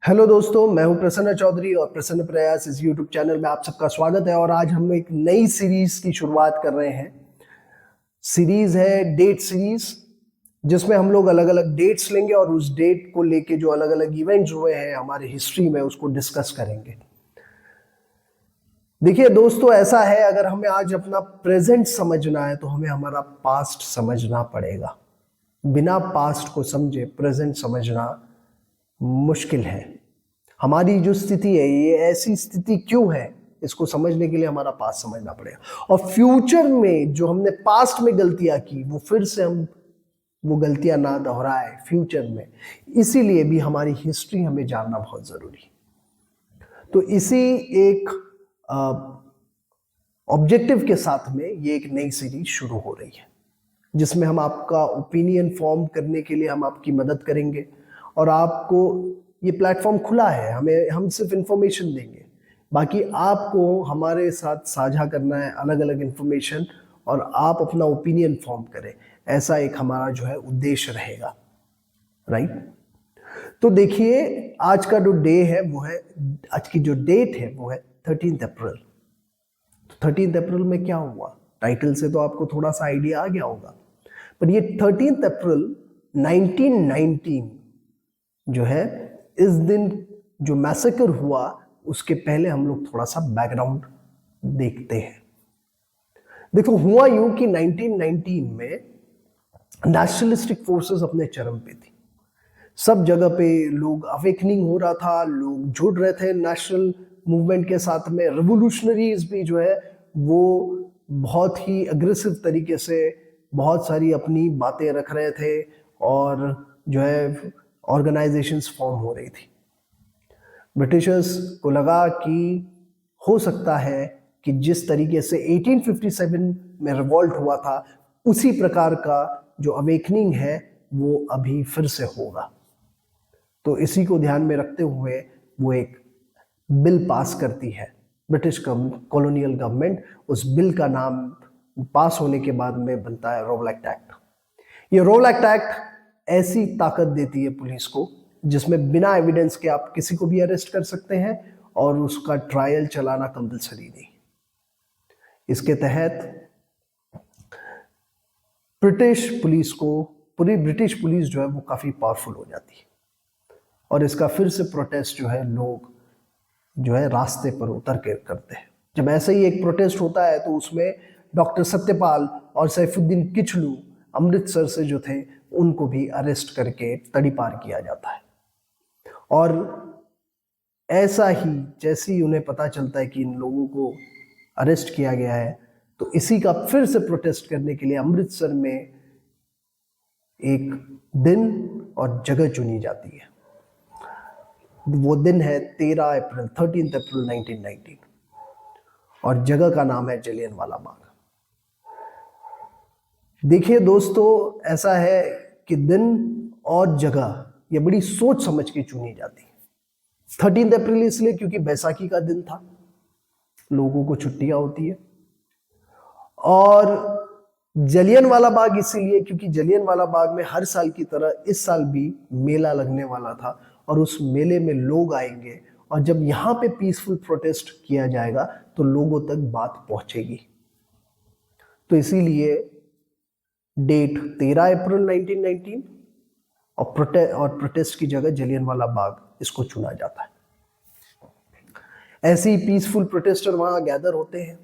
Hello दोस्तों, मैं हूं प्रसन्न चौधरी और प्रसन्न प्रयास इस यूट्यूब चैनल में आप सबका स्वागत है। और आज हम एक नई सीरीज की शुरुआत कर रहे हैं। सीरीज है डेट सीरीज, जिसमें हम लोग अलग अलग डेट्स लेंगे और उस डेट को लेके जो अलग अलग इवेंट्स हुए हैं हमारे हिस्ट्री में उसको डिस्कस करेंगे। देखिए दोस्तों, ऐसा है, अगर हमें आज अपना प्रेजेंट समझना है तो हमें हमारा पास्ट समझना पड़ेगा। बिना पास्ट को समझे प्रेजेंट समझना मुश्किल है। हमारी जो स्थिति है ये ऐसी स्थिति क्यों है, इसको समझने के लिए हमारा पास्ट समझना पड़ेगा। और फ्यूचर में जो हमने पास्ट में गलतियां की वो फिर से हम वो गलतियां ना दोहराए फ्यूचर में, इसीलिए भी हमारी हिस्ट्री हमें जानना बहुत जरूरी है। तो इसी एक ऑब्जेक्टिव के साथ में ये एक नई सीरीज शुरू हो रही है, जिसमें हम आपका ओपिनियन फॉर्म करने के लिए हम आपकी मदद करेंगे। और आपको ये प्लेटफॉर्म खुला है, हम सिर्फ इंफॉर्मेशन देंगे, बाकी आपको हमारे साथ साझा करना है अलग अलग इंफॉर्मेशन, और आप अपना ओपिनियन फॉर्म करें। ऐसा एक हमारा जो है उद्देश्य रहेगा, राइट। तो देखिए, आज का जो डे है वो है, आज की जो डेट है वो है 13 अप्रैल। तो 13 अप्रैल में क्या हुआ, टाइटल से तो आपको थोड़ा सा आइडिया आ गया होगा। पर ये 13 अप्रैल 1919 जो है, इस दिन जो मैसेकर हुआ उसके पहले हम लोग थोड़ा सा बैकग्राउंड देखते हैं। देखो, हुआ यूं कि 1919 में नेशनलिस्टिक फोर्सेस अपने चरम पे थी। सब जगह पे लोग अवेकनिंग हो रहा था, लोग जुड़ रहे थे नेशनल मूवमेंट के साथ में। रिवोल्यूशनरीज भी जो है वो बहुत ही अग्रेसिव तरीके से बहुत सारी अपनी बातें रख रहे थे, और जो है ऑर्गेनाइजेशंस फॉर्म हो रही थी। ब्रिटिशर्स को लगा कि हो सकता है कि जिस तरीके से 1857 में रिवॉल्ट हुआ था उसी प्रकार का जो अवेकनिंग है वो अभी फिर से होगा। तो इसी को ध्यान में रखते हुए वो एक बिल पास करती है ब्रिटिश कॉलोनियल गवर्नमेंट। उस बिल का नाम पास होने के बाद में बनता है रोवलैक्ट एक्ट। ये रोवलैक्ट एक्ट ऐसी ताकत देती है पुलिस को, जिसमें बिना एविडेंस के आप किसी को भी अरेस्ट कर सकते हैं और उसका ट्रायल चलाना कंपलसरी नहीं। इसके तहत पूरी ब्रिटिश पुलिस जो है वो काफी पावरफुल हो जाती है। और इसका फिर से प्रोटेस्ट जो है लोग जो है रास्ते पर उतर के करते हैं। जब ऐसे ही एक प्रोटेस्ट होता है तो उसमें डॉक्टर सत्यपाल और सैफुद्दीन किचलू अमृतसर से जो थे उनको भी अरेस्ट करके तड़ीपार किया जाता है। और ऐसा ही जैसे ही उन्हें पता चलता है कि इन लोगों को अरेस्ट किया गया है, तो इसी का फिर से प्रोटेस्ट करने के लिए अमृतसर में एक दिन और जगह चुनी जाती है। वो दिन है 13 अप्रैल 1919, और जगह का नाम है जलियांवाला बाग। देखिए दोस्तों, ऐसा है कि दिन और जगह ये बड़ी सोच समझ के चुनी जाती है। 13 अप्रैल इसलिए क्योंकि बैसाखी का दिन था, लोगों को छुट्टियां होती है। और जलियांवाला बाग इसीलिए क्योंकि जलियांवाला बाग में हर साल की तरह इस साल भी मेला लगने वाला था, और उस मेले में लोग आएंगे, और जब यहाँ पे पीसफुल प्रोटेस्ट किया जाएगा तो लोगों तक बात पहुंचेगी। तो इसीलिए डेट 13 अप्रैल 1919 और प्रोटेस्ट की जगह जलियांवाला बाग इसको चुना जाता है। ऐसे ही पीसफुल प्रोटेस्टर वहां गैदर होते हैं।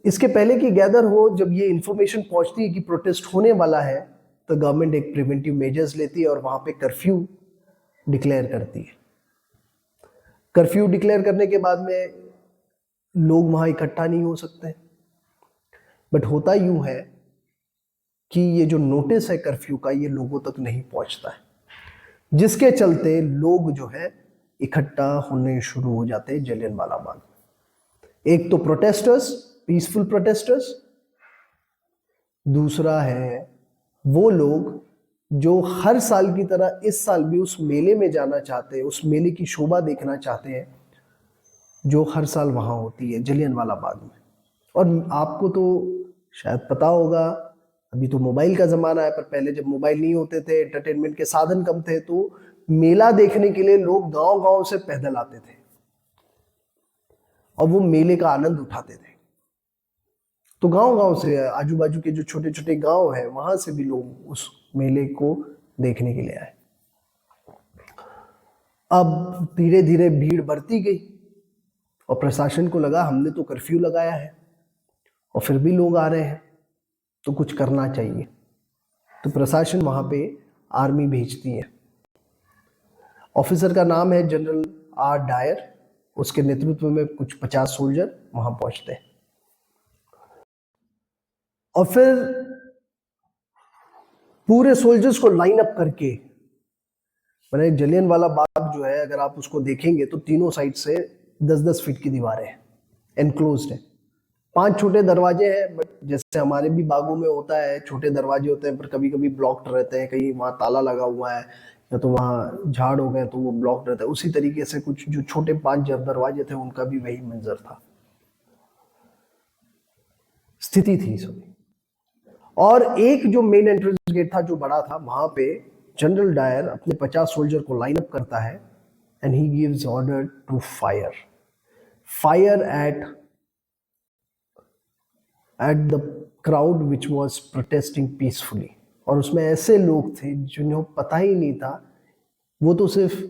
इसके पहले कि गैदर हो, जब ये इंफॉर्मेशन पहुंचती है कि प्रोटेस्ट होने वाला है, तो गवर्नमेंट एक प्रिवेंटिव मेजर्स लेती है और वहां पे कर्फ्यू डिक्लेयर करती है। कर्फ्यू डिक्लेयर करने के बाद में लोग वहां इकट्ठा नहीं हो सकते। बट होता यूं है कि ये जो नोटिस है कर्फ्यू का, ये लोगों तक नहीं पहुंचता है, जिसके चलते लोग जो है इकट्ठा होने शुरू हो जाते हैं जलियांवाला बाग। एक तो प्रोटेस्टर्स, पीसफुल प्रोटेस्टर्स, दूसरा है वो लोग जो हर साल की तरह इस साल भी उस मेले में जाना चाहते हैं, उस मेले की शोभा देखना चाहते हैं जो हर साल वहां होती है जलियांवाला बाग में। और आपको तो शायद पता होगा, अभी तो मोबाइल का ज़माना है, पर पहले जब मोबाइल नहीं होते थे, एंटरटेनमेंट के साधन कम थे, तो मेला देखने के लिए लोग गांव गांव से पैदल आते थे और वो मेले का आनंद उठाते थे। तो गांव गांव से, आजू बाजू के जो छोटे छोटे गांव हैं, वहां से भी लोग उस मेले को देखने के लिए आए। अब धीरे धीरे भीड़ बढ़ती गई और प्रशासन को लगा हमने तो कर्फ्यू लगाया है और फिर भी लोग आ रहे हैं, तो कुछ करना चाहिए। तो प्रशासन वहां पे आर्मी भेजती है। ऑफिसर का नाम है जनरल आर डायर। उसके नेतृत्व में कुछ 50 सोल्जर वहां पहुंचते हैं और फिर पूरे सोल्जर्स को लाइन अप करके, मैंने जलियांवाला बाग जो है, अगर आप उसको देखेंगे तो तीनों साइड से 10-10 फीट की दीवारें हैं, एनक्लोज्ड है। 5 छोटे दरवाजे हैं, बट जैसे हमारे भी बागों में होता है, छोटे दरवाजे होते हैं पर कभी कभी ब्लॉक्ड रहते हैं, कहीं वहाँ ताला लगा हुआ है या तो वहाँ झाड़ हो गए तो वो ब्लॉक्ड रहता है। उसी तरीके से कुछ जो छोटे 5 दरवाजे थे उनका भी वही मंजर था, स्थिति थी सभी। और एक जो मेन एंट्रेंस गेट था जो बड़ा था, वहां पे जनरल डायर अपने 50 सोल्जर को लाइन अप करता है and he gives order to fire at the crowd which was protesting peacefully. और उसमें ऐसे लोग थे जिन्हें पता ही नहीं था, वो तो सिर्फ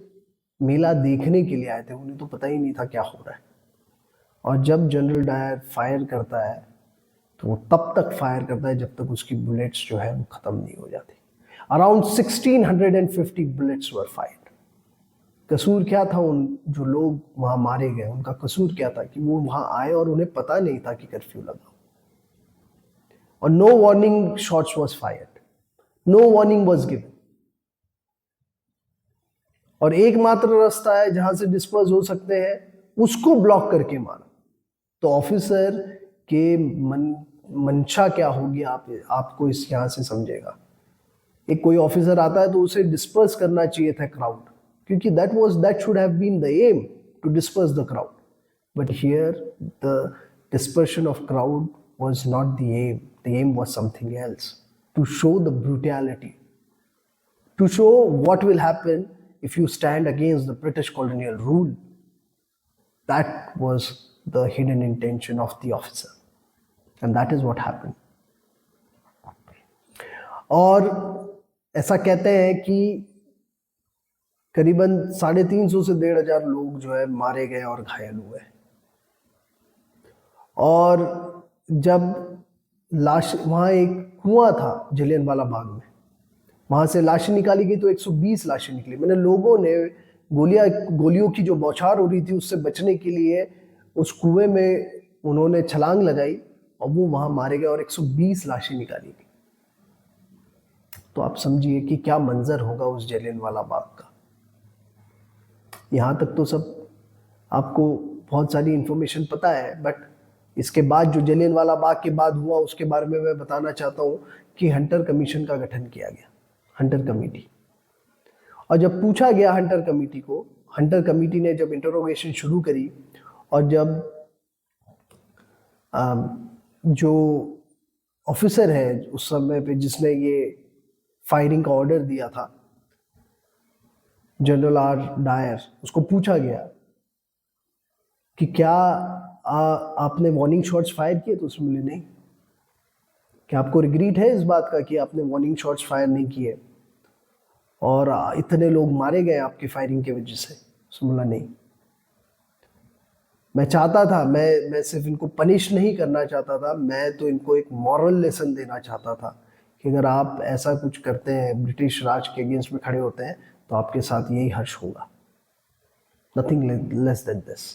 मेला देखने के लिए आए थे, उन्हें तो पता ही नहीं था क्या हो रहा है। और जब जनरल डायर फायर करता है तो वो तब तक फायर करता है जब तक उसकी बुलेट्स जो है वो खत्म नहीं हो जाती। अराउंड 1650 बुलेट्स वर फायर्ड। कसूर क्या था उन जो लोग वहां मारे गए, उनका कसूर क्या था कि वो वहां आए और उन्हें पता नहीं था कि कर्फ्यू लगा। और no warning shots was fired, no warning was given. और एकमात्र रास्ता है जहां से डिस्पर्स हो सकते हैं, उसको ब्लॉक करके मारा। तो ऑफिसर के मंशा क्या होगी आपको इस यहां से समझेगा। एक कोई ऑफिसर आता है तो उसे डिस्पर्स करना चाहिए था क्राउड, क्योंकि that should have been the aim, to disperse the crowd. But here the dispersion of crowd was not the aim. The aim was something else, to show the brutality, to show what will happen if you stand against the British colonial rule. That was the hidden intention of the officer, and that is what happened. और ऐसा कहते हैं कि करीबन 350 से 1500 लोग जो है मारे गए और घायल हुए। और जब लाश, वहाँ एक कुआं था जलियांवाला बाग में, वहाँ से लाशें निकाली गई तो 120 लाशें निकली। मैंने लोगों ने गोलियों की जो बौछार हो रही थी उससे बचने के लिए उस कुएं में उन्होंने छलांग लगाई और वो वहाँ मारे गए और 120 लाशें निकाली गई। तो आप समझिए कि क्या मंजर होगा उस जलियांवाला बाग का। यहाँ तक तो सब आपको बहुत सारी इंफॉर्मेशन पता है, बट इसके बाद जो जलियांवाला बाग के बाद हुआ उसके बारे में मैं बताना चाहता हूँ कि हंटर कमीशन का गठन किया गया, हंटर कमेटी। और जब पूछा गया हंटर कमेटी को, हंटर कमेटी ने जब इंटरोगेशन शुरू करी और जब जो ऑफिसर है उस समय पे जिसने ये फायरिंग का ऑर्डर दिया था, जनरल आर डायर, उसको पूछा गया कि क्या आपने वार्निंग शॉट्स फायर किए, तो उसने बोले नहीं। क्या आपको रिग्रेट है इस बात का कि आपने वार्निंग शॉट्स फायर नहीं किए और इतने लोग मारे गए आपकी फायरिंग की वजह से? उसने बोला नहीं, मैं चाहता था, मैं सिर्फ इनको पनिश नहीं करना चाहता था, मैं तो इनको एक मॉरल लेसन देना चाहता था कि अगर आप ऐसा कुछ करते हैं, ब्रिटिश राज के अगेंस्ट में खड़े होते हैं, तो आपके साथ यही हर्ष होगा, nothing less than this.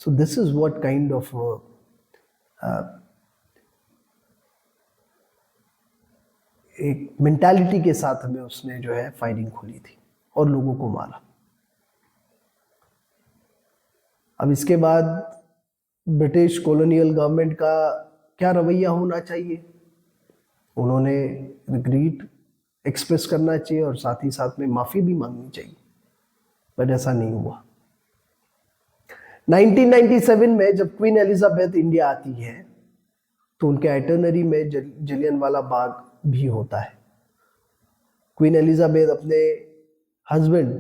So this is what kind of एक मेंटालिटी के साथ हमें उसने जो है फायरिंग खोली थी और लोगों को मारा। अब इसके बाद ब्रिटिश कॉलोनियल गवर्नमेंट का क्या रवैया होना चाहिए? उन्होंने रिग्रेट एक्सप्रेस करना चाहिए और साथ ही साथ में माफ़ी भी मांगनी चाहिए, बट ऐसा नहीं हुआ। 1997 में जब क्वीन एलिजाबेथ इंडिया आती है तो उनके आइटनरी में जलियांवाला बाग भी होता है। क्वीन एलिजाबेथ अपने हस्बैंड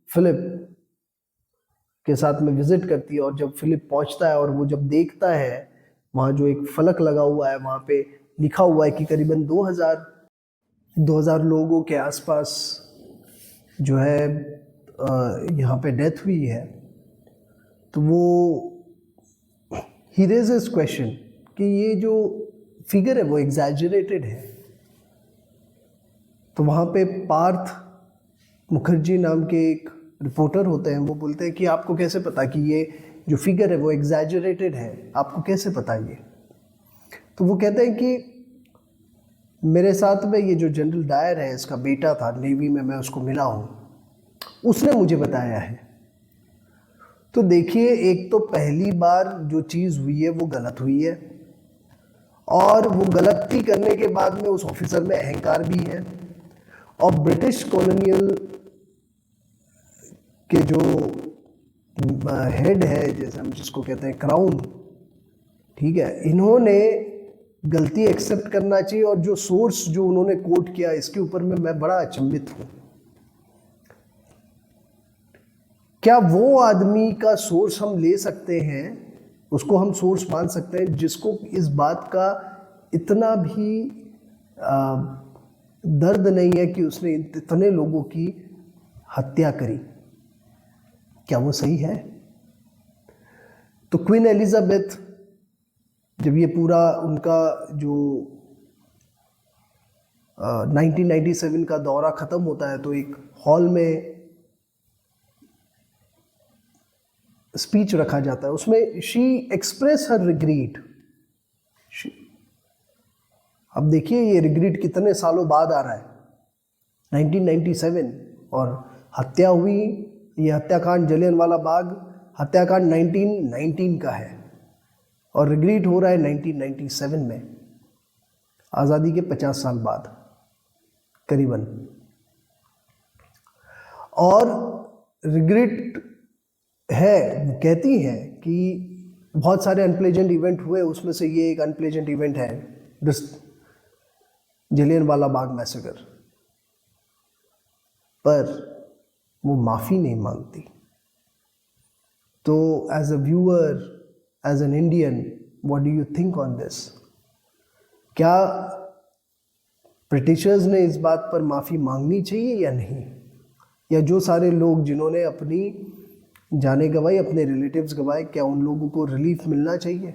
फिलिप के साथ में विजिट करती है, और जब फिलिप पहुंचता है और वो जब देखता है वहाँ जो एक फलक लगा हुआ है, वहाँ पे लिखा हुआ है कि करीबन 2000 लोगों के आसपास जो है यहाँ पे डेथ हुई है, तो वो ही रेजेस क्वेश्चन कि ये जो फिगर है वो एग्जैजरेटेड है। तो वहाँ पे पार्थ मुखर्जी नाम के एक रिपोर्टर होते हैं, वो बोलते हैं कि आपको कैसे पता कि ये जो फिगर है वो एग्जैजरेटेड है, आपको कैसे पता ये? तो वो कहते हैं कि मेरे साथ में ये जो जनरल डायर है, इसका बेटा था नेवी में, मैं उसको मिला हूँ, उसने मुझे बताया है। तो देखिए, एक तो पहली बार जो चीज़ हुई है वो गलत हुई है, और वो गलती करने के बाद में उस ऑफिसर में अहंकार भी है। और ब्रिटिश कॉलोनियल के जो हेड है, जैसे हम जिसको कहते हैं क्राउन, ठीक है, इन्होंने गलती एक्सेप्ट करना चाहिए। और जो सोर्स जो उन्होंने कोट किया, इसके ऊपर में मैं बड़ा अचंभित हूं। क्या वो आदमी का सोर्स हम ले सकते हैं, उसको हम सोर्स मान सकते हैं, जिसको इस बात का इतना भी दर्द नहीं है कि उसने इतने लोगों की हत्या करी? क्या वो सही है? तो क्वीन एलिजाबेथ, जब ये पूरा उनका जो 1997 का दौरा ख़त्म होता है, तो एक हॉल में स्पीच रखा जाता है, उसमें शी एक्सप्रेस हर रिग्रेट। अब देखिए ये रिग्रेट कितने सालों बाद आ रहा है, 1997, और हत्या हुई, ये हत्याकांड जलियांवाला बाग हत्याकांड 1919 का है, और रिग्रेट हो रहा है 1997 में, आज़ादी के 50 साल बाद करीबन। और रिग्रेट है, कहती हैं कि बहुत सारे अनप्लेजेंट इवेंट हुए, उसमें से ये एक अनप्लेजेंट इवेंट है, जलियांवाला बाग मैसेकर। पर वो माफ़ी नहीं मांगती। तो as a viewer, as an Indian, what do you think on this? क्या ब्रिटिशर्स ने इस बात पर माफ़ी मांगनी चाहिए या नहीं? या जो सारे लोग जिन्होंने अपनी जाने गंवाई, अपने रिलेटिव्स गंवाए, क्या उन लोगों को रिलीफ मिलना चाहिए?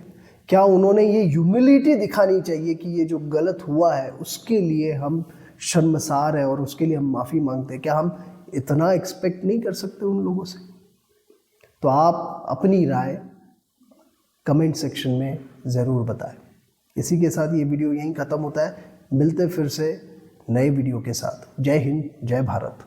क्या उन्होंने ये ह्यूमिलिटी दिखानी चाहिए कि ये जो गलत हुआ है उसके लिए हम शर्मसार हैं और उसके लिए हम माफ़ी मांगते हैं? क्या हम इतना एक्सपेक्ट नहीं कर सकते उन लोगों से? तो आप अपनी राय कमेंट सेक्शन में ज़रूर बताएं। इसी के साथ ये वीडियो यहीं ख़त्म होता है। मिलते फिर से नए वीडियो के साथ। जय हिंद, जय भारत।